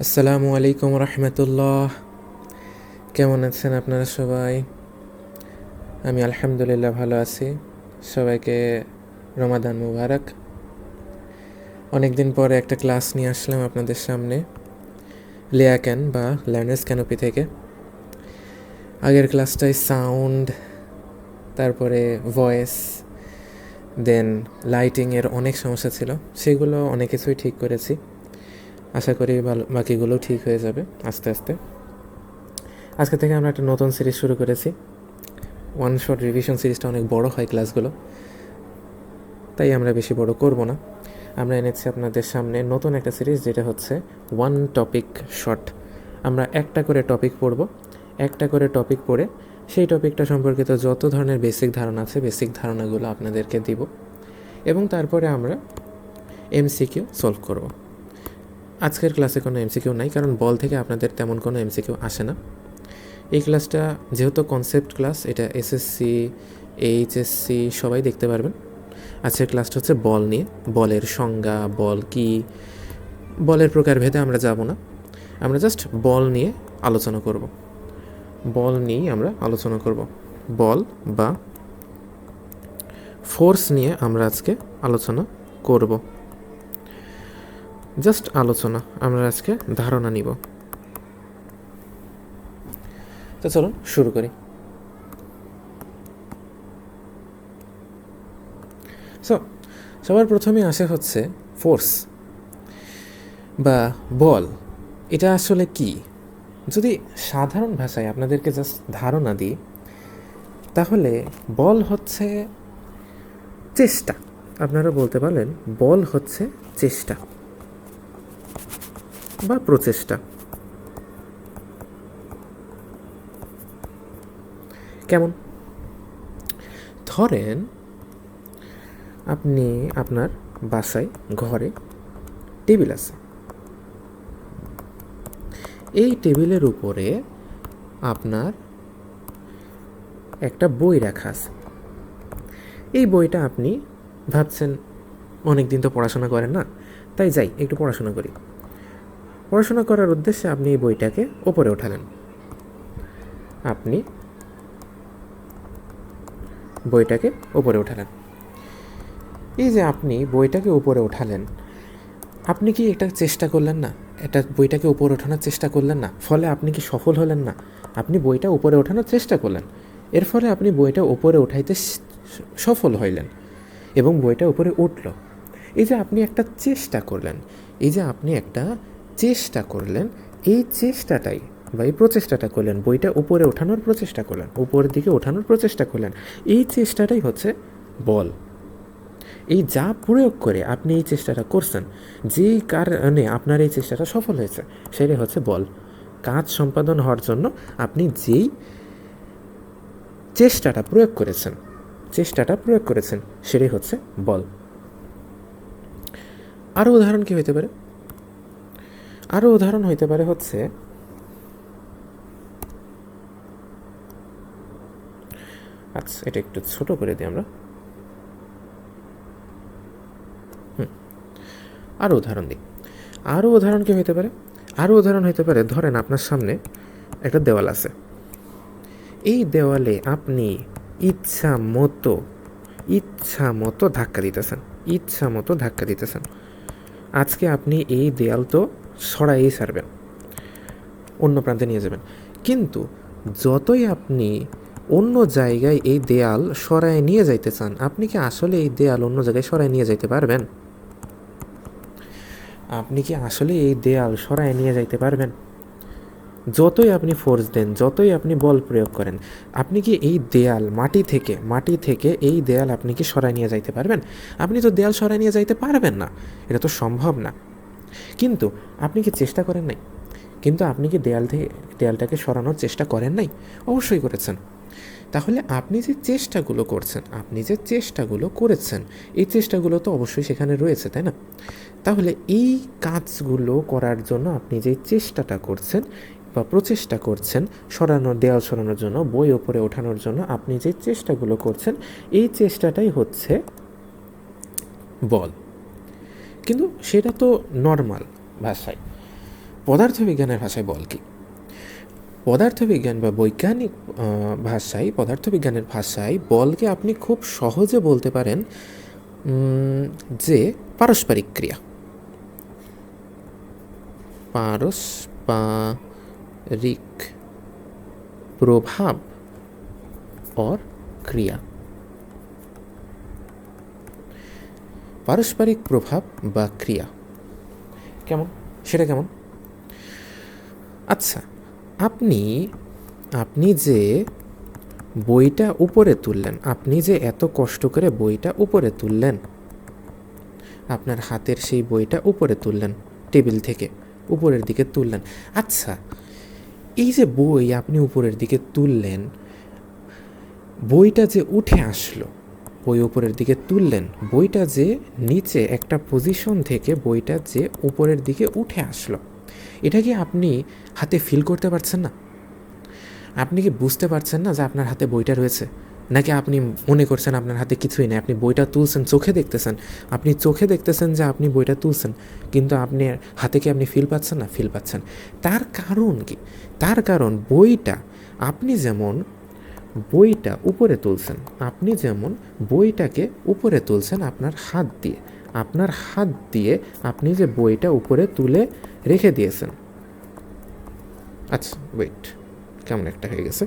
আসসালামু আলাইকুম রহমতুল্লাহ। কেমন আছেন আপনারা সবাই? আমি আলহামদুলিল্লাহ ভালো আছি। সবাইকে রমাদান মুবারক। অনেক দিন পরে একটা ক্লাস নিয়ে আসলাম আপনাদের সামনে, লেয়া ক্যান বা লার্নার্স ক্যানোপি থেকে। আগের ক্লাসটায় সাউন্ড, তারপরে ভয়েস, দেন লাইটিংয়ের অনেক সমস্যা ছিল, সেগুলো অনেক কিছুই ঠিক করেছি। আশা করি বাকিগুলোও ঠিক হয়ে যাবে আস্তে আস্তে। আজকে থেকে আমরা একটা নতুন সিরিজ শুরু করেছি। ওয়ান শট রিভিশন সিরিজটা অনেক বড় হয় ক্লাসগুলো, তাই আমরা বেশি বড় করব না। আমরা এনেছি আপনাদের সামনে নতুন একটা সিরিজ, যেটা হচ্ছে ওয়ান টপিক শট। আমরা একটা করে টপিক পড়ব, একটা করে টপিক পড়ে সেই টপিকটা সম্পর্কিত যত ধরনের বেসিক ধারণা আছে, বেসিক ধারণাগুলো আপনাদেরকে দিব, এবং তারপরে আমরা এমসিকিউ সলভ করব। আজকের ক্লাসে কোনো এমসিকিউ নাই, কারণ বল থেকে আপনাদের তেমন কোনো এমসিকিউ আসে না। এই ক্লাসটা যেহেতু কনসেপ্ট ক্লাস, এটা এসএসসি, এইচএসসি সবাই দেখতে পারবেন। আজকের ক্লাসটা হচ্ছে বল নিয়ে, বলের সংজ্ঞা, বল কি, বলের প্রকারভেদে আমরা যাব না। আমরা জাস্ট বল নিয়ে আলোচনা করব। বল নিয়েই আমরা আলোচনা করব। বল বা ফোর্স নিয়ে আমরা আজকে আলোচনা করব। জাস্ট আলোচনা, আমরা আজকে ধারণা নিব। তো চলুন শুরু করি। সবার প্রথমে আসে হচ্ছে ফোর্স বা বল। এটা আসলে কি? যদি সাধারণ ভাষায় আপনাদেরকে জাস্ট ধারণা দিই, তাহলে বল হচ্ছে চেষ্টা। আপনারা বলতে পারেন বল হচ্ছে চেষ্টা বা প্রচেষ্টা। কেমন? ধরেন আপনি আপনার বাসায়, ঘরে টেবিল আছে। এই টেবিলের উপরে আপনার একটা বই রাখা আছে। এই বইটা আপনি ভাবছেন অনেক দিন তো পড়াশোনা করেন না, তাই যাই একটু পড়াশোনা করি। পড়াশোনা করার উদ্দেশ্যে আপনি এই বইটাকে ওপরে ওঠালেন। আপনি বইটাকে ওপরে ওঠালেন। এই যে আপনি বইটাকে উপরে ওঠালেন, আপনি কি এটা চেষ্টা করলেন না? এটা বইটাকে উপরে ওঠানোর চেষ্টা করলেন না? ফলে আপনি কি সফল হলেন না? আপনি বইটা উপরে ওঠানোর চেষ্টা করলেন, এর ফলে আপনি বইটা উপরে উঠাইতে সফল হইলেন এবং বইটা উপরে উঠল। এই যে আপনি একটা চেষ্টা করলেন, এই যে আপনি একটা চেষ্টা করলেন, এই চেষ্টাটাই বা এই প্রচেষ্টাটা করলেন, বইটা উপরে ওঠানোর প্রচেষ্টা করলেন, উপরের দিকে ওঠানোর প্রচেষ্টা করলেন, এই চেষ্টাটাই হচ্ছে বল। এই যা প্রয়োগ করে আপনি এই চেষ্টাটা করছেন, যেই কারণে আপনার এই চেষ্টাটা সফল হয়েছে, সেটাই হচ্ছে বল। কাজ সম্পাদন হওয়ার জন্য আপনি যেই চেষ্টাটা প্রয়োগ করেছেন সেটাই হচ্ছে বল। আরও উদাহরণ কী হইতে পারে? আরও উদাহরণ হইতে পারে হচ্ছে, আচ্ছা এটা একটু ছোট করে দিই আমরা। আরও উদাহরণ দিই। আরও উদাহরণ কী হইতে পারে? আরও উদাহরণ হইতে পারে, ধরেন আপনার সামনে একটা দেওয়াল আছে। এই দেওয়ালে আপনি ইচ্ছা মতো ধাক্কা দিতেছেন। আজকে আপনি এই দেয়াল তো সরাইই ছাড়বেন, অন্য প্রান্তে নিয়ে যাবেন। কিন্তু যতই আপনি অন্য জায়গায় এই দেয়াল সরায় নিয়ে যাইতে চান, আপনি কি আসলে এই দেয়াল অন্য জায়গায় সরায় নিয়ে যাইতে পারবেন? আপনি কি আসলে এই দেয়াল সরায় নিয়ে যাইতে পারবেন? যতই আপনি ফোর্স দেন, যতই আপনি বল প্রয়োগ করেন, আপনি কি এই দেয়াল মাটি থেকে এই দেয়াল আপনি কি সরায় নিয়ে যাইতে পারবেন? আপনি তো দেয়াল সরায় নিয়ে যাইতে পারবেন না, এটা তো সম্ভব না। কিন্তু আপনি কি চেষ্টা করেন নাই? কিন্তু আপনি কি দেয়ালটাকে সরানোর চেষ্টা করেন নাই? অবশ্যই করেছেন। তাহলে আপনি যে চেষ্টাগুলো করেছেন, এই চেষ্টাগুলো তো অবশ্যই সেখানে রয়েছে, তাই না? তাহলে এই কাজগুলো করার জন্য আপনি যে চেষ্টাটা করছেন বা প্রচেষ্টা করছেন, দেয়াল সরানোর জন্য, বই ওপরে ওঠানোর জন্য আপনি যে চেষ্টাগুলো করছেন, এই চেষ্টাটাই হচ্ছে বল। কিন্তু সেটা তো নর্মাল ভাষায়। পদার্থবিজ্ঞানের ভাষায় বল কি? পদার্থবিজ্ঞান বা বৈজ্ঞানিক পদার্থবিজ্ঞানের ভাষায় বলকে আপনি খুব সহজে বলতে পারেন যে পারস্পরিক ক্রিয়া। পারস্পরিক প্রভাব और ক্রিয়া। পারস্পরিক প্রভাব বা ক্রিয়া কেমন, সেটা কেমন? আচ্ছা, আপনি যে বইটা উপরে তুললেন, আপনি যে এত কষ্ট করে বইটা উপরে তুললেন, আপনার হাতের সেই বইটা উপরে তুললেন, টেবিল থেকে উপরের দিকে তুললেন। আচ্ছা, এই যে বই আপনি উপরের দিকে তুললেন, বইটা যে উঠে আসলো, বই উপরের দিকে তুললেন, বইটা যে নিচে একটা পজিশন থেকে বইটা যে উপরের দিকে উঠে আসলো, এটা কি আপনি হাতে ফিল করতে পারছেন না? আপনি কি বুঝতে পারছেন না যে আপনার হাতে বইটা রয়েছে? নাকি আপনি মনে করছেন আপনার হাতে কিছুই নেই, আপনি বইটা তুলছেন, চোখে দেখতেছেন, আপনি চোখে দেখতেছেন যে আপনি বইটা তুলছেন, কিন্তু আপনি হাতে কি আপনি ফিল পাচ্ছেন না? ফিল পাচ্ছেন। তার কারণ কি? তার কারণ আপনি যেমন বইটা উপরে তুলছেন, আপনি যেমন বইটাকে উপরে তুলছেন আপনার হাত দিয়ে আপনি যে বইটা উপরে তুলে রেখে দিয়েছেন। আচ্ছা ওয়েট, কেমন একটা হয়ে গেছে,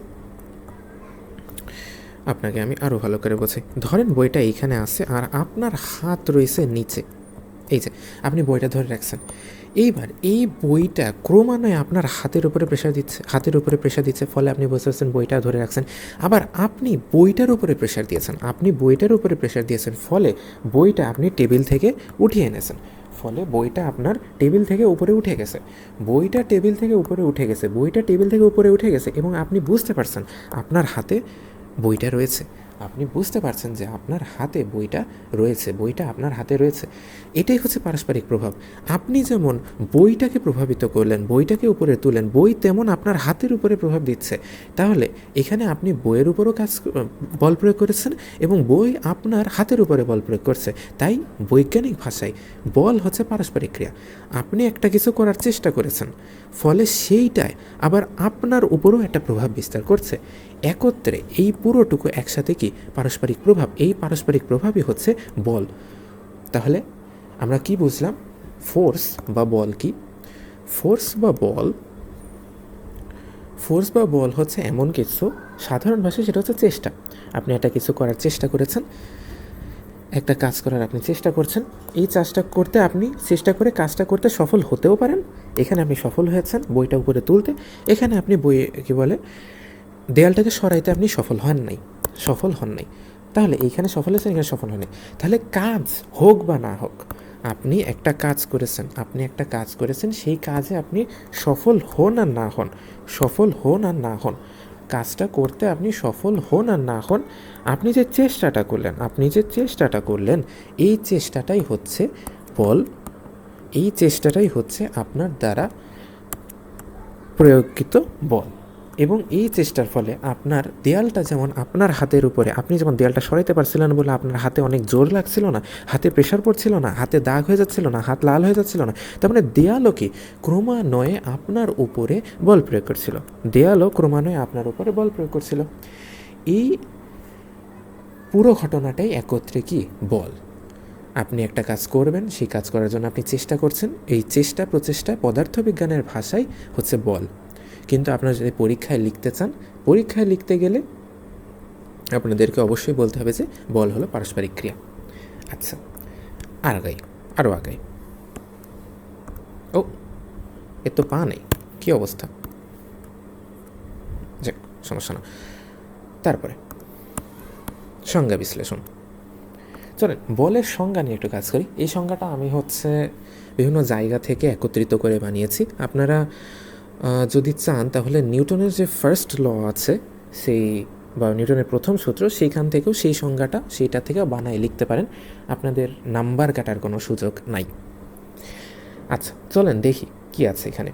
আপনাকে আমি আরও ভালো করে বোঝাই। ধরেন বইটা এইখানে আছে আর আপনার হাত রয়েছে নিচে, এই যে আপনি বইটা ধরে রাখছেন। এইবার এই বইটা ক্রমান্বয়ে আপনার হাতের উপরে প্রেশার দিচ্ছে, ফলে আপনি বুঝতে পারছেন বইটা ধরে রাখছেন। আবার আপনি বইটার উপরে প্রেশার দিয়েছেন, ফলে বইটা আপনি টেবিল থেকে উঠিয়ে এনেছেন, ফলে বইটা আপনার টেবিল থেকে উপরে উঠে গেছে। বইটা টেবিল থেকে উপরে উঠে গেছে এবং আপনি বুঝতে পারছেন আপনার হাতে বইটা রয়েছে। আপনি বুঝতে পারছেন যে আপনার হাতে বইটা আপনার হাতে রয়েছে। এটাই হচ্ছে পারস্পরিক প্রভাব। আপনি যেমন বইটাকে প্রভাবিত করলেন, বইটাকে উপরে তুলেন, বই তেমন আপনার হাতের উপরে প্রভাব দিচ্ছে। তাহলে এখানে আপনি বইয়ের উপরও বল প্রয়োগ করেছেন এবং বই আপনার হাতের উপরে বল প্রয়োগ করছে। তাই বৈজ্ঞানিক ভাষায় বল হচ্ছে পারস্পরিক ক্রিয়া। আপনি একটা কিছু করার চেষ্টা করেছেন, ফলে সেইটাই আবার আপনার উপরও একটা প্রভাব বিস্তার করছে। একত্রে এই পুরোটুকু একসাথে কি পারস্পরিক প্রভাব। এই পারস্পরিক প্রভাবই হচ্ছে বল। তাহলে আমরা কি বুঝলাম? ফোর্স বা বল কি? ফোর্স বা বল হচ্ছে এমন কিছু, সাধারণ ভাষায় সেটা হচ্ছে চেষ্টা। আপনি একটা কিছু করার চেষ্টা করেছেন, একটা কাজ করার আপনি চেষ্টা করছেন, এই চেষ্টা করে কাজটা করতে সফল হতেও পারেন। এখানে আপনি সফল হয়েছেন বইটা উপরে তুলতে, এখানে আপনি দেয়ালটাকে সরাইতে আপনি সফল হন নাই। তাহলে এইখানে সফল হয়েছেন, এখানে সফল হন নাই। তাহলে কাজ হোক বা না হোক, আপনি একটা কাজ করেছেন, সেই কাজে আপনি সফল হন আর না হন, কাজটা করতে আপনি সফল হন আর না হন, আপনি যে চেষ্টাটা করলেন, এই চেষ্টাটাই হচ্ছে বল। এই চেষ্টাটাই হচ্ছে আপনার দ্বারা প্রয়োগকৃত বল। এবং এই চেষ্টার ফলে আপনার দেয়ালটা যেমন আপনার হাতের উপরে, আপনি যেমন দেয়ালটা সরাইতে পারছিলেন বলে আপনার হাতে অনেক জোর লাগছিল না, হাতে প্রেশার পড়ছিল না, হাতে দাগ হয়ে যাচ্ছিল না, হাত লাল হয়ে যাচ্ছিল না, তার মানে দেয়ালও কি ক্রমান্বয়ে আপনার উপরে বল প্রয়োগ করছিল। এই পুরো ঘটনাটাই একত্রে কি বল। আপনি একটা কাজ করবেন, সেই কাজ করার জন্য আপনি চেষ্টা করছেন, এই প্রচেষ্টা পদার্থবিজ্ঞানের ভাষায় হচ্ছে বল। কিন্তু আপনারা যদি পরীক্ষায় লিখতে চান, পরীক্ষায় লিখতে গেলে আপনাদেরকে অবশ্যই বলতে হবে যে বল হলো পারস্পরিক ক্রিয়া। আচ্ছা, আরও আগাই। ও, এর তো পা নেই, কী অবস্থা, যাক সমস্যা না। তারপরে সংজ্ঞা বিশ্লেষণ। চলেন বলের সংজ্ঞা নিয়ে একটু কাজ করি। এই সংজ্ঞাটা আমি বিভিন্ন জায়গা থেকে একত্রিত করে বানিয়েছি। আপনারা যদি চান তাহলে নিউটনের যে ফার্স্ট ল আছে বা নিউটনের প্রথম সূত্র, সেইখান থেকেও সেইটা থেকে বানায় লিখতে পারেন, আপনাদের নাম্বার কাটার কোনো সুযোগ নাই। আচ্ছা চলেন দেখি কি আছে এখানে।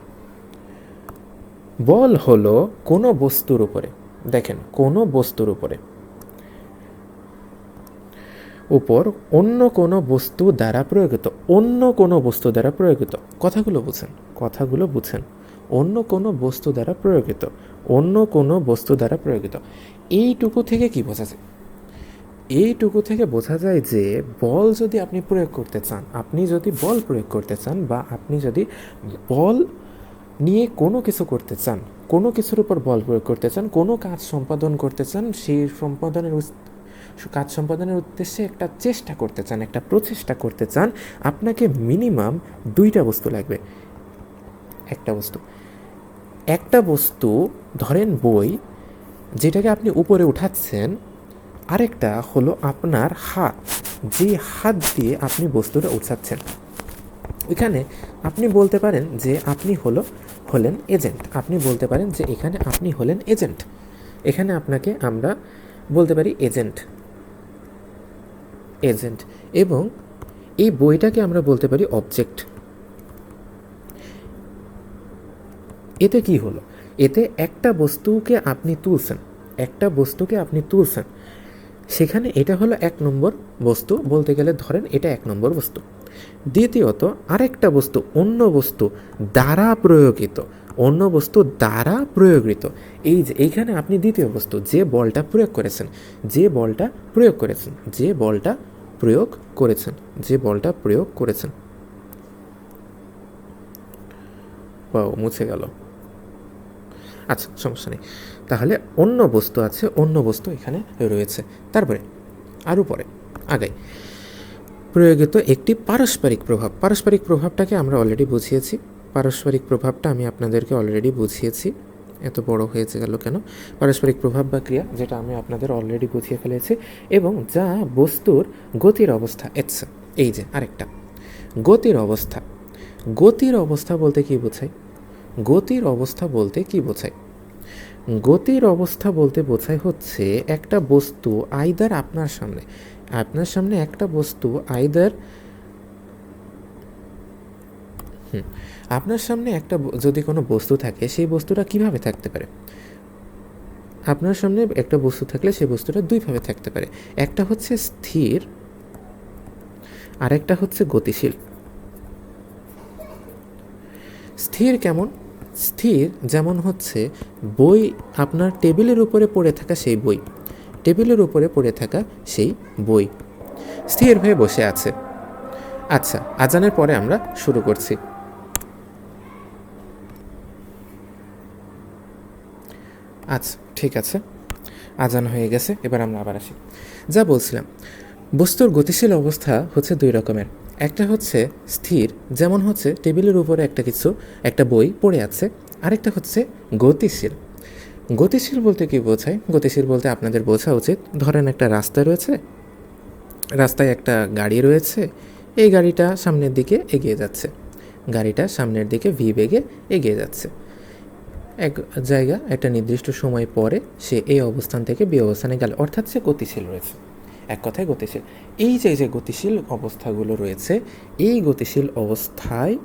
বল হলো কোনো বস্তুর উপরে, দেখেন কোনো বস্তুর উপরে উপর অন্য কোনো বস্তু দ্বারা প্রয়োগিত, অন্য কোনো বস্তু দ্বারা প্রয়োগিত, কথাগুলো বুঝেন, কথাগুলো বুঝেন, অন্য কোনো বস্তু দ্বারা প্রয়োগিত, অন্য কোনো বস্তু দ্বারা প্রয়োগিত। এইটুকু থেকে কি বোঝা যায়? এইটুকু থেকে বোঝা যায় যে বল যদি আপনি প্রয়োগ করতে চান, আপনি যদি বল প্রয়োগ করতে চান, বা আপনি যদি বল নিয়ে কোনো কিছু করতে চান, কোনো কিছুর উপর বল প্রয়োগ করতে চান, কোনো কাজ সম্পাদন করতে চান, সেই কাজ সম্পাদনের উদ্দেশ্যে একটা চেষ্টা করতে চান, একটা প্রচেষ্টা করতে চান, আপনাকে মিনিমাম দুইটা বস্তু লাগবে। একটা বস্তু ধরেন বই, যেটাকে আপনি উপরে উঠাচ্ছেন, আরেকটা হলো আপনার হাত, যে হাত দিয়ে আপনি বস্তুটা উঠাচ্ছেন। এখানে আপনি বলতে পারেন যে আপনি হলেন এজেন্ট, আপনি বলতে পারেন যে এখানে আপনি হলেন এজেন্ট, এখানে আপনাকে আমরা বলতে পারি এজেন্ট, এবং এই বইটাকে আমরা বলতে পারি অবজেক্ট। এতে কি হলো? এতে একটা বস্তুকে আপনি তুলছেন, সেখানে এটা হলো 1 নম্বর বস্তু, বলতে গেলে ধরেন এটা 1 নম্বর বস্তু। দ্বিতীয়ত আরেকটা বস্তু, অন্য বস্তু দ্বারা প্রয়োগিত, এই যে এইখানে আপনি দ্বিতীয় বস্তু, যে বলটা প্রয়োগ করেছেন। মুছে গেল, আচ্ছা সমস্যা নেই। তাহলে অন্য বস্তু আছে, অন্য বস্তু এখানে রয়েছে। তারপরে আরও পরে আগে প্রয়োগিত একটি পারস্পরিক প্রভাবটাকে আমরা অলরেডি বুঝিয়েছি। পারস্পরিক প্রভাবটা আমি আপনাদেরকে অলরেডি বুঝিয়েছি। এত বড় হয়েছে গেল কেন? পারস্পরিক প্রভাব বা ক্রিয়া, যেটা আমি আপনাদের অলরেডি বুঝিয়ে ফেলেছি, এবং যা বস্তুর গতির অবস্থা। আচ্ছা, এই যে আরেকটা গতির অবস্থা বলতে কি বোঝায়? গতির অবস্থা বলতে বোঝায় হচ্ছে একটা বস্তু আইদার আপনার সামনে একটা বস্তু আইদার আপনার সামনে একটা যদি কোনো বস্তু থাকে, সেই বস্তুটা কিভাবে থাকতে পারে? আপনার সামনে একটা বস্তু থাকলে সেই বস্তুটা দুইভাবে থাকতে পারে। একটা হচ্ছে স্থির, আর একটা হচ্ছে গতিশীল। স্থির কেমন? স্থির যেমন হচ্ছে বই, আপনার টেবিলের উপরে পড়ে থাকা সেই বই স্থির হয়ে বসে আছে। আচ্ছা, আজানের পরে আমরা শুরু করছি। আচ্ছা ঠিক আছে, আজান হয়ে গেছে, এবার আমরা আবার আসি। যা বলছিলাম, বস্তুর গতিশীল অবস্থা হচ্ছে 2 রকমের। একটা হচ্ছে স্থির, যেমন হচ্ছে টেবিলের উপরে একটা বই পড়ে আছে। আরেকটা হচ্ছে গতিশীল বলতে কি বোঝায়? গতিশীল বলতে আপনাদের বোঝা উচিত, ধরেন একটা রাস্তা রয়েছে, রাস্তায় একটা গাড়ি রয়েছে, এই গাড়িটা সামনের দিকে এগিয়ে যাচ্ছে, ভি বেগে এগিয়ে যাচ্ছে। এক জায়গা একটা নির্দিষ্ট সময় পরে সে এই অবস্থান থেকে বি অবস্থানে গেল, অর্থাৎ সে গতিশীল রয়েছে। এক কথায় গতিশীল। এই যে গতিশীল অবস্থাগুলো রয়েছে, এই গতিশীল অবস্থায়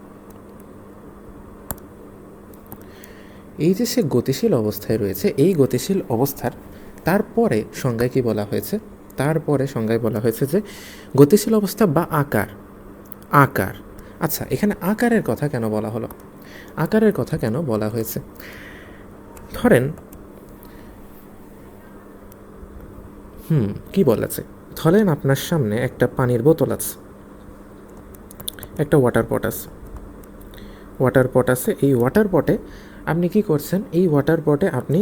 রয়েছে, এই গতিশীল অবস্থার তারপরে সংজ্ঞায় কি বলা হয়েছে? সংজ্ঞায় বলা হয়েছে যে গতিশীল অবস্থা বা আকার। আচ্ছা, এখানে আকারের কথা কেন বলা হয়েছে? ধরেন কি বলেছে? ধরেন আপনার সামনে একটা পানির বোতল আছে, একটা ওয়াটার পট আছে। এই ওয়াটার পটে আপনি কি করছেন? এই ওয়াটার পটে আপনি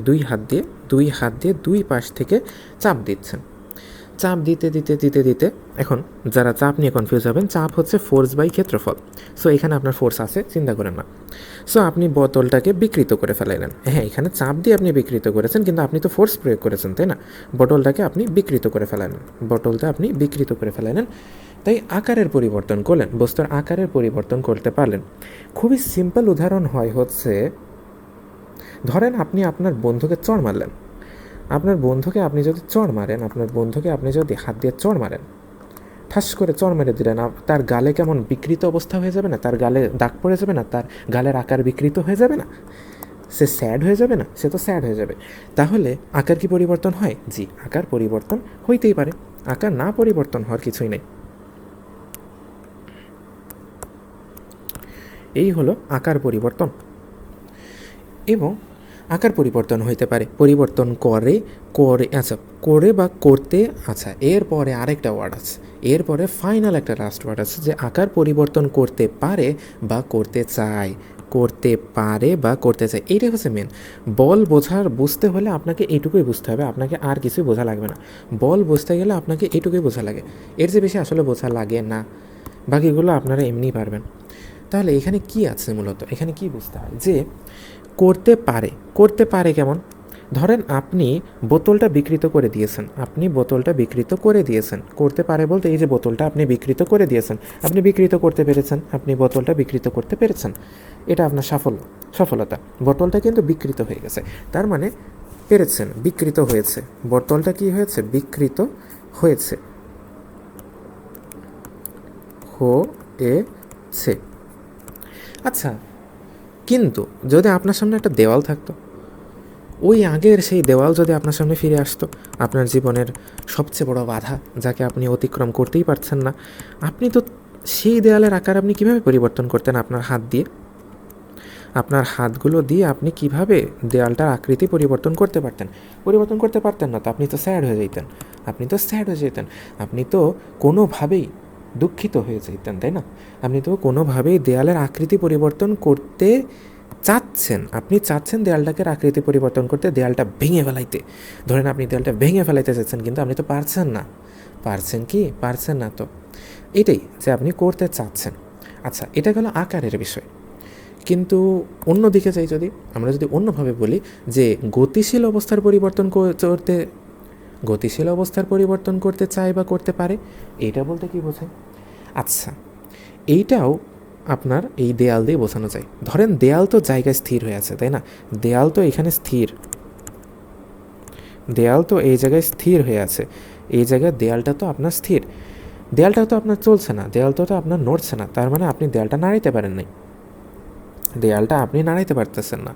দুই হাত দিয়ে দুই পাশ থেকে চাপ দিচ্ছেন। চাপ দিতে এখন যারা চাপ নিয়ে কনফিউজ হবেন, চাপ হচ্ছে ফোর্স বাই ক্ষেত্রফল। সো এখানে আপনার ফোর্স আছে, চিন্তা করেন না। সো আপনি বোতলটাকে বিকৃত করে ফেলাইলেন। হ্যাঁ, এখানে চাপ দিয়ে আপনি বিকৃত করেছেন, কিন্তু আপনি তো ফোর্স প্রয়োগ করেছেন, তাই না? বোতলটা আপনি বিকৃত করে ফেলাইলেন। তাই আকারের পরিবর্তন করলেন, বস্তুর আকারের পরিবর্তন করতে পারলেন। খুবই সিম্পল উদাহরণ হচ্ছে, ধরেন আপনি আপনার বন্ধুকে চড় মারলেন। আপনার বন্ধুকে আপনি যদি হাত দিয়ে চড় মারেন, ঠাস করে চড় মেরে দিলেন, তার গালে কেমন বিকৃত অবস্থা হয়ে যাবে না? তার গালে দাগ পড়ে যাবে না? তার গালের আকার বিকৃত হয়ে যাবে না? সে স্যাড হয়ে যাবে না? সে তো স্যাড হয়ে যাবে। তাহলে আকার কি পরিবর্তন হয়? জি, আকার পরিবর্তন হইতেই পারে। আকার না পরিবর্তন হওয়ার কিছুই নেই। এই হলো আকার পরিবর্তন। এবং আকার পরিবর্তন হইতে পারে, পরিবর্তন করে আচ্ছা করে বা করতে, আচ্ছা এরপরে আরেকটা ওয়ার্ড আছে, এরপরে ফাইনাল একটা লাস্ট ওয়ার্ড আছে যে আকার পরিবর্তন করতে পারে বা করতে চায়, করতে পারে বা করতে চায়। এইটাই হচ্ছে মেন। বল বুঝতে হলে আপনাকে এইটুকুই বুঝতে হবে, আপনাকে আর কিছুই বোঝা লাগবে না। বল বুঝতে গেলে আপনাকে এইটুকুই বোঝা লাগে, এর যে বেশি আসলে বোঝা লাগে না। বাকিগুলো আপনারা এমনিই পারবেন। তাহলে এখানে কি আছে মূলত, এখানে কি বুঝতে হয় যে করতে পারে। করতে পারে কেমন? ধরেন আপনি বোতলটা বিকৃত করে দিয়েছেন, আপনি বোতলটা বিকৃত করে দিয়েছেন। করতে পারে বলতে এই যে বোতলটা আপনি বিকৃত করে দিয়েছেন, আপনি বিকৃত করতে পেরেছেন, আপনি বোতলটা বিকৃত করতে পেরেছেন, এটা আপনার সফলতা। বোতলটা কিন্তু বিকৃত হয়ে গেছে, তার মানে পেরেছেন, বিকৃত হয়েছে। বোতলটা কি হয়েছে? বিকৃত হয়েছে, হয়েছে। আচ্ছা, কিন্তু যদি আপনার সামনে একটা দেওয়াল থাকতো, ওই আগের সেই দেওয়াল যদি আপনার সামনে ফিরে আসতো, আপনার জীবনের সবচেয়ে বড় বাধা যাকে আপনি অতিক্রম করতেই পারছেন না, আপনি তো সেই দেওয়ালের আকার আপনি কীভাবে পরিবর্তন করতেন? আপনার হাত দিয়ে, আপনার হাতগুলো দিয়ে আপনি কিভাবে দেওয়ালটার আকৃতি পরিবর্তন করতে পারতেন? পরিবর্তন করতে পারতেন না তো আপনি তো স্যাড হয়ে যেতেন, আপনি তো কোনোভাবেই দুঃখিত হয়ে যেতেন, তাই না? আপনি তো কোনোভাবেই দেওয়ালের আকৃতি পরিবর্তন করতে আপনি চাচ্ছেন দেয়ালটাকে আকৃতি পরিবর্তন করতে, দেয়ালটা ভেঙে ফেলাইতে। ধরেন আপনি দেয়ালটা ভেঙে ফেলাইতে চাচ্ছেন, কিন্তু আপনি তো পারছেন না। পারছেন না তো। এটাই যে আপনি করতে চাচ্ছেন। আচ্ছা, এটা গেল আকারের বিষয়। কিন্তু অন্যদিকে যাই, আমরা যদি অন্যভাবে বলি যে গতিশীল অবস্থার পরিবর্তন করতে চায় বা করতে পারে, এইটা বলতে কি বোঝায়? আচ্ছা, এইটাও আপনার এই দেয়াল দিয়ে বোঝানো যায়। ধরেন দেয়াল তো জায়গায় স্থির হয়ে আছে, তাই না? দেয়াল তো এখানে স্থির, দেয়াল তো এই জায়গায় স্থির হয়ে আছে, এই জায়গায় দেয়ালটা তো আপনার স্থির, দেয়ালটা তো আপনার চলছে না, দেয়ালটা তো আপনার নড়ছে না। তার মানে আপনি দেয়ালটা নাড়াইতে পারেন নাই, দেয়ালটা আপনি নাড়াইতে পারতেছেন না,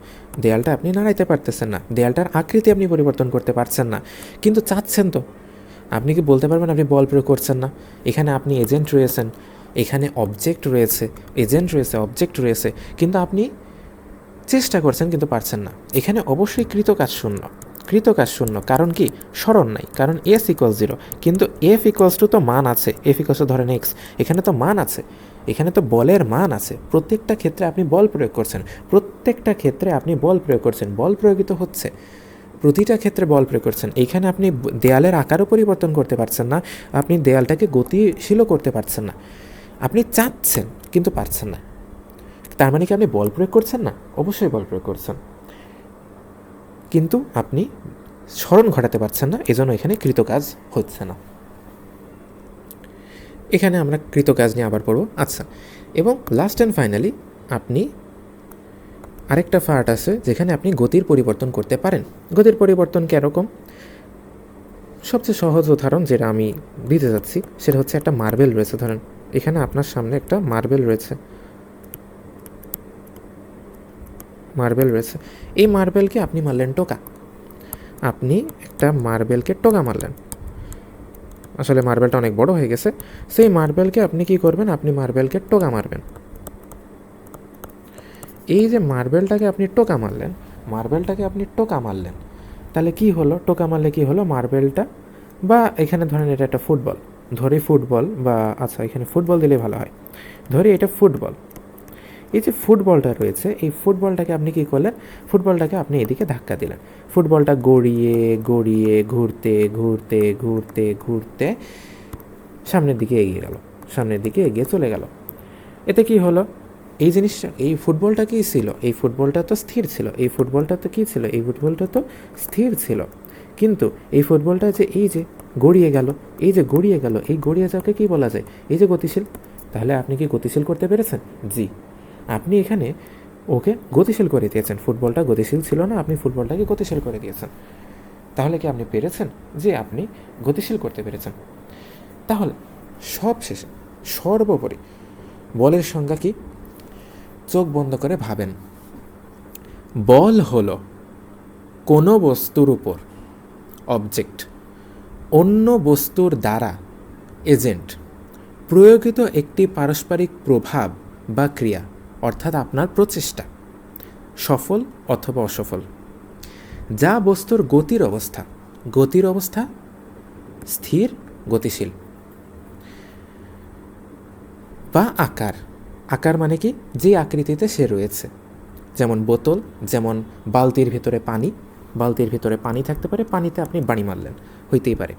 দেয়ালটার আকৃতি আপনি পরিবর্তন করতে পারছেন না, কিন্তু চাচ্ছেন তো। আপনি কি বলতে পারবেন আপনি বল প্রয়োগ করছেন না? এখানে আপনি এজেন্ট রয়েছেন, এখানে অবজেক্ট রয়েছে, কিন্তু আপনি চেষ্টা করছেন কিন্তু পারছেন না। এখানে অবশ্যই কৃতকাজ শূন্য। কারণ কি? স্মরণ নাই, কারণ S=0, কিন্তু F= তো মান আছে, F= ধরেন x, এখানে তো মান আছে, এখানে তো বলের মান আছে। প্রত্যেকটা ক্ষেত্রে আপনি বল প্রয়োগ করছেন, বল প্রয়োগিত হচ্ছে, প্রতিটা ক্ষেত্রে বল প্রয়োগ করছেন। এইখানে আপনি দেয়ালের আকারও পরিবর্তন করতে পারছেন না, আপনি দেয়ালটাকে গতিশীলও করতে পারছেন না। আপনি চাচ্ছেন কিন্তু পারছেন না। তার মানে কি আপনি বল প্রয়োগ করছেন না? অবশ্যই বল প্রয়োগ করছেন, কিন্তু আপনি স্মরণ ঘটাতে পারছেন না, এজন্য এখানে কৃতকাজ হচ্ছে না। এখানে আমরা কৃতকাজ নিয়ে আবার পড়ব। আচ্ছা, এবং লাস্ট অ্যান্ড ফাইনালি আপনি আরেকটা পার্ট আছে যেখানে আপনি গতির পরিবর্তন করতে পারেন। গতির পরিবর্তন কীরকম? সবচেয়ে সহজ উদাহরণ যেটা আমি দিতে যাচ্ছি সেটা হচ্ছে একটা মার্বেল রয়েছে। ধরেন এখানে আপনার সামনে একটা মার্বেল রয়েছে, এই মার্বেলকে আপনি মারলেন টোকা, আপনি একটা মার্বেলকে টোকা মারলেন। আসলে মার্বেলটা অনেক বড় হয়ে গেছে, সেই মার্বেলকে আপনি কি করবেন? আপনি মার্বেলকে টোকা মারবেন। এই যে মার্বেলটাকে আপনি টোকা মারলেন, তাহলে কি হলো? টোকা মারলে কি হলো? মার্বেলটা, বা এখানে ধরেন এটা একটা ফুটবল, ধরি ফুটবল, বা আচ্ছা এখানে ফুটবল দিলে ভালো হয়, ধরি এটা ফুটবল। এই যে ফুটবলটা রয়েছে, এই ফুটবলটাকে আপনি কী করলেন? ফুটবলটাকে আপনি এদিকে ধাক্কা দিলেন, ফুটবলটা গড়িয়ে ঘুরতে সামনের দিকে এগিয়ে চলে গেল। এতে কি হলো? এই জিনিসটা, এই ফুটবলটা কী ছিল? এই ফুটবলটা তো স্থির ছিল, এই ফুটবলটা তো স্থির ছিল, কিন্তু এই ফুটবলটা যে গড়িয়ে গেল, এই গড়িয়ে যাওয়াকে কী বলা যায়? এই যে গতিশীল। তাহলে আপনি কি গতিশীল করতে পেরেছেন? জি, আপনি এখানে ওকে গতিশীল করে দিয়েছেন। ফুটবলটা গতিশীল ছিল না, আপনি ফুটবলটাকে গতিশীল করে দিয়েছেন। তাহলে কি আপনি পেরেছেন? যে আপনি গতিশীল করতে পেরেছেন। তাহলে সবশেষে সর্বোপরি বলের সংজ্ঞা কি? চোখ বন্ধ করে ভাবেন, বল হলো কোনো বস্তুর উপর, অবজেক্ট, অন্য বস্তুর দ্বারা এজেন্ট প্রয়োগিত একটি পারস্পরিক প্রভাব বা ক্রিয়া, অর্থাৎ আপনার প্রচেষ্টা সফল অথবা অসফল, যা বস্তুর গতির অবস্থা স্থির গতিশীল, বা আকার মানে কি, যে আকৃতিতে সে রয়েছে, যেমন বোতল, যেমন বালতির ভিতরে পানি থাকতে পারে, পানিতে আপনি বাড়ি মারলেন, হইতেই পারে।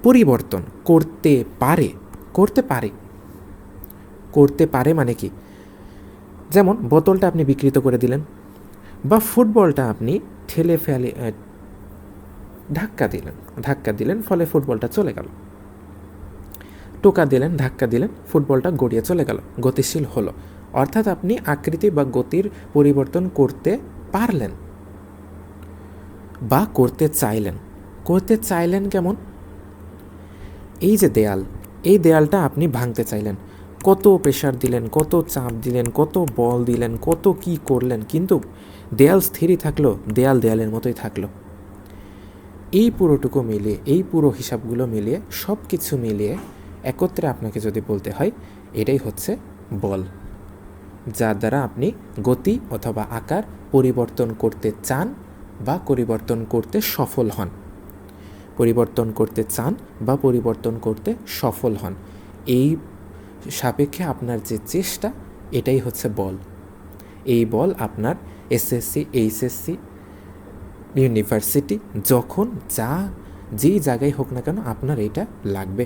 পরিবর্তন করতে পারে মানে কি, যেমন বোতলটা আপনি বিকৃত করে দিলেন, বা ফুটবলটা আপনি ঠেলে ফেলে ধাক্কা দিলেন, ফলে ফুটবলটা চলে গেল। টোকা দিলেন, ধাক্কা দিলেন, ফুটবলটা গড়িয়ে চলে গেল, গতিশীল হলো। অর্থাৎ আপনি আকৃতি বা গতির পরিবর্তন করতে পারলেন বা করতে চাইলেন কেমন? এই যে এই দেয়ালটা আপনি ভাঙতে চাইলেন, কত প্রেশার দিলেন, কত চাপ দিলেন, কত বল দিলেন, কত কি করলেন, কিন্তু দেয়াল স্থিরই থাকলো, দেয়ালের মতোই থাকলো। এই পুরোটুকু মিলিয়ে, এই পুরো হিসাবগুলো মিলিয়ে, সব কিছু মিলিয়ে একত্রে আপনাকে যদি বলতে হয়, এটাই হচ্ছে বল, যার দ্বারা আপনি গতি অথবা আকার পরিবর্তন করতে চান বা পরিবর্তন করতে সফল হন। এই সাপেক্ষে আপনার যে চেষ্টা, এটাই হচ্ছে বল। এই বল আপনার এসএসসি, এইচএসসি, ইউনিভার্সিটি, যখন যেই জায়গায় হোক না কেন, আপনার এটা লাগবে।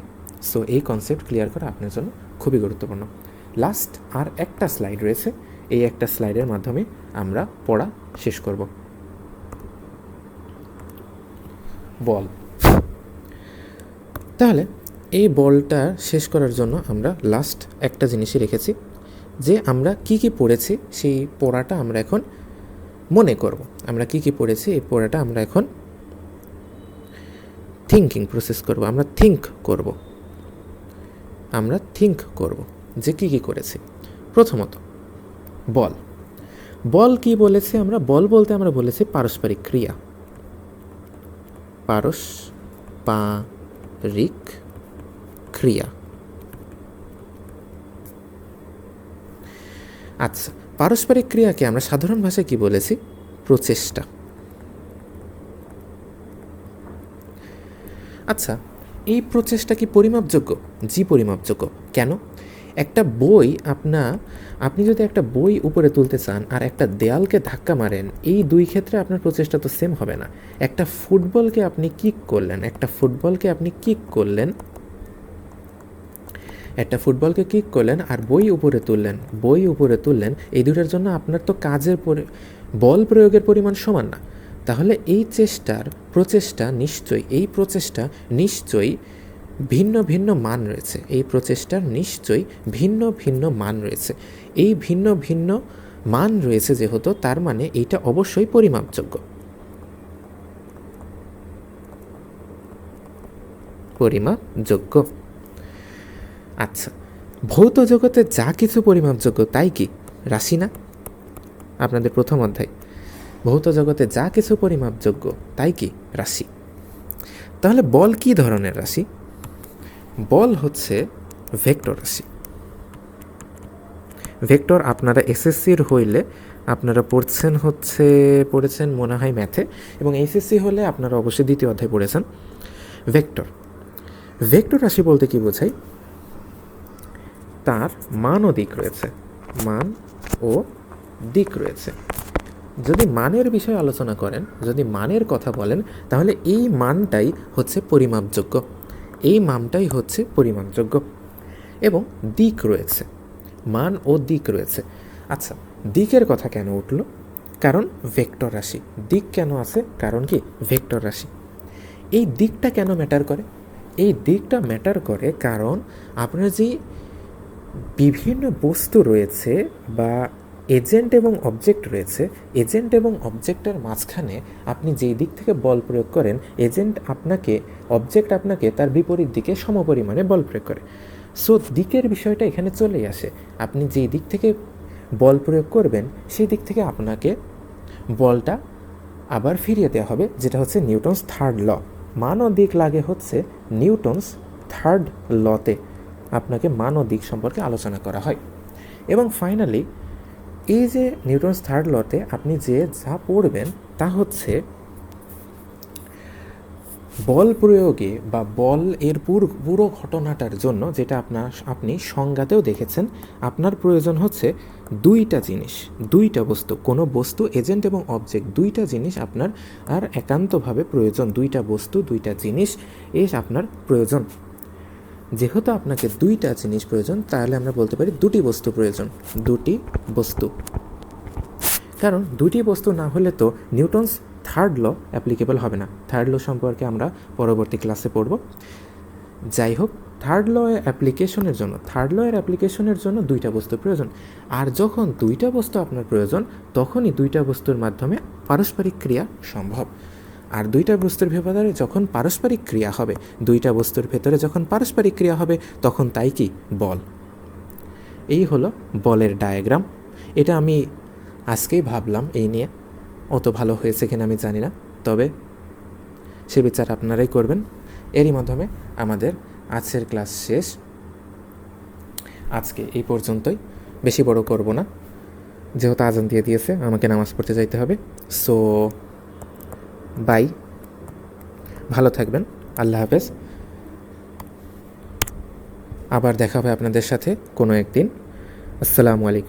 সো এই কনসেপ্ট ক্লিয়ার করা আপনার জন্য খুবই গুরুত্বপূর্ণ। লাস্ট আর একটা স্লাইড রয়েছে, এই একটা স্লাইডের মাধ্যমে আমরা পড়া শেষ করব। বল। তাহলে এই বলটা শেষ করার জন্য আমরা লাস্ট একটা জিনিসই রেখেছি, যে আমরা কি পড়েছি সেই পড়াটা আমরা এখন মনে করব। আমরা কি পড়েছি এই পড়াটা আমরা এখন থিঙ্কিং প্রসেস করব। আমরা থিঙ্ক করব যে কি করেছি। প্রথমত বল কি বলেছি আমরা? বল বলতে আমরা বলেছি পারস্পরিক ক্রিয়া, আচ্ছা, পারস্পরিক ক্রিয়াকে আমরা সাধারণ ভাষায় কি বলেছি? প্রচেষ্টা। আচ্ছা, এই প্রচেষ্টা কি পরিমাপযোগ্য? জি, পরিমাপযোগ্য। কেন? একটা বই আপনি যদি একটা বই উপরে তুলতে চান আর একটা দেয়ালকে ধাক্কা মারেন, এই দুই ক্ষেত্রে আপনার প্রচেষ্টা তো সেম হবে না। একটা ফুটবলকে আপনি কিক করলেন, আর বই উপরে তুললেন, এই দুটার জন্য আপনার তো বল প্রয়োগের পরিমাণ সমান না। তাহলে এই প্রচেষ্টা নিশ্চয়ই ভিন্ন ভিন্ন মান রয়েছে। এই প্রচেষ্টার নিশ্চয়ই ভিন্ন ভিন্ন মান রয়েছে। এই ভিন্ন ভিন্ন মান রয়েছে যেহেতু, তার মানে এইটা অবশ্যই পরিমাপযোগ্য। আচ্ছা, ভৌত জগতে যা কিছু পরিমাপযোগ্য তাই কি রাশি না? আপনাদের প্রথম অধ্যায়, ভৌত জগতে যা কিছু পরিমাপযোগ্য তাই কি রাশি। তাহলে বল কি ধরনের রাশি? বল হচ্ছে ভেক্টর রাশি। ভেক্টর আপনারা এসএসসির হইলে আপনারা পড়েছেন মনে হয় ম্যাথে, এবং এইচএসসি হলে আপনারা অবশ্যই দ্বিতীয় অধ্যায় পড়েছেন। ভেক্টর রাশি বলতে কি বোঝায়? তার মান ও দিক রয়েছে। যদি মানের বিষয়ে আলোচনা করেন, যদি মানের কথা বলেন, তাহলে এই মানটাই হচ্ছে পরিমাপযোগ্য। এবং দিক রয়েছে, মান ও দিক রয়েছে। আচ্ছা, দিকের কথা কেন উঠল? কারণ ভেক্টর রাশি। দিক কেন আছে? কারণ কি ভেক্টর রাশি। এই দিকটা কেন ম্যাটার করে? এই দিকটা ম্যাটার করে কারণ আপনার যে বিভিন্ন বস্তু রয়েছে বা এজেন্ট এবং অবজেক্ট রয়েছে, এজেন্ট এবং অবজেক্টের মাঝখানে আপনি যেই দিক থেকে বল প্রয়োগ করেন, অবজেক্ট আপনাকে তার বিপরীত দিকে সমপরিমাণে বল প্রয়োগ করে। সো দিকের বিষয়টা এখানে চলেই আসে। আপনি যেই দিক থেকে বল প্রয়োগ করবেন, সেই দিক থেকে আপনাকে বলটা আবার ফিরিয়ে দেওয়া হবে, যেটা হচ্ছে নিউটনস থার্ড ল, মান ও দিক লাগে হচ্ছে নিউটনস থার্ড লতে, আপনাকে মান ও দিক সম্পর্কে আলোচনা করা হয়। এবং ফাইনালি এই যে নিউটনস থার্ড লতে আপনি যে যা পড়বেন তা হচ্ছে বল প্রয়োগে বা বল এর পুরো ঘটনাটার জন্য, যেটা আপনি সংজ্ঞাতেও দেখেছেন, আপনার প্রয়োজন হচ্ছে দুইটা জিনিস, দুইটা বস্তু, কোনো বস্তু, এজেন্ট এবং অবজেক্ট, দুইটা জিনিস আপনার আর একান্তভাবে প্রয়োজন, দুইটা বস্তু, দুইটা জিনিস আপনার প্রয়োজন। যেহেতু আপনাকে দুইটা জিনিস প্রয়োজন, তাহলে আমরা বলতে পারি দুটি বস্তু প্রয়োজন, দুটি বস্তু। কারণ দুটি বস্তু না হলে তো নিউটনস থার্ড ল অ্যাপ্লিকেবল হবে না। থার্ড ল সম্পর্কে আমরা পরবর্তী ক্লাসে পড়ব। যাই হোক, থার্ড ল এর অ্যাপ্লিকেশনের জন্য দুইটা বস্তু প্রয়োজন। আর যখন দুইটা বস্তু আপনার প্রয়োজন, তখনই দুইটা বস্তুর মাধ্যমে পারস্পরিক ক্রিয়া সম্ভব। আর দুইটা বস্তুর ভেতরে যখন পারস্পরিক ক্রিয়া হবে, দুইটা বস্তুর ভেতরে যখন পারস্পরিক ক্রিয়া হবে, তখন তাই কি বল। এই হলো বলের ডায়াগ্রাম। এটা আমি আজকেই ভাবলাম এই নিয়ে, অত ভালো হয়েছে কিনা আমি জানি না, তবে সে বিচার আপনারাই করবেন। এরই মাধ্যমে আমাদের আজকের ক্লাস শেষ। আজকে এই পর্যন্তই, বেশি বড় করব না, যেহেতু আজান দিয়ে দিয়েছে, আমাকে নামাজ পড়তে যাইতে হবে। সো বাই, ভালো থাকবেন, আল্লাহ হাফেজ। আবার দেখা হবে আপনাদের সাথে কোনো একদিন। আসসালামু আলাইকুম।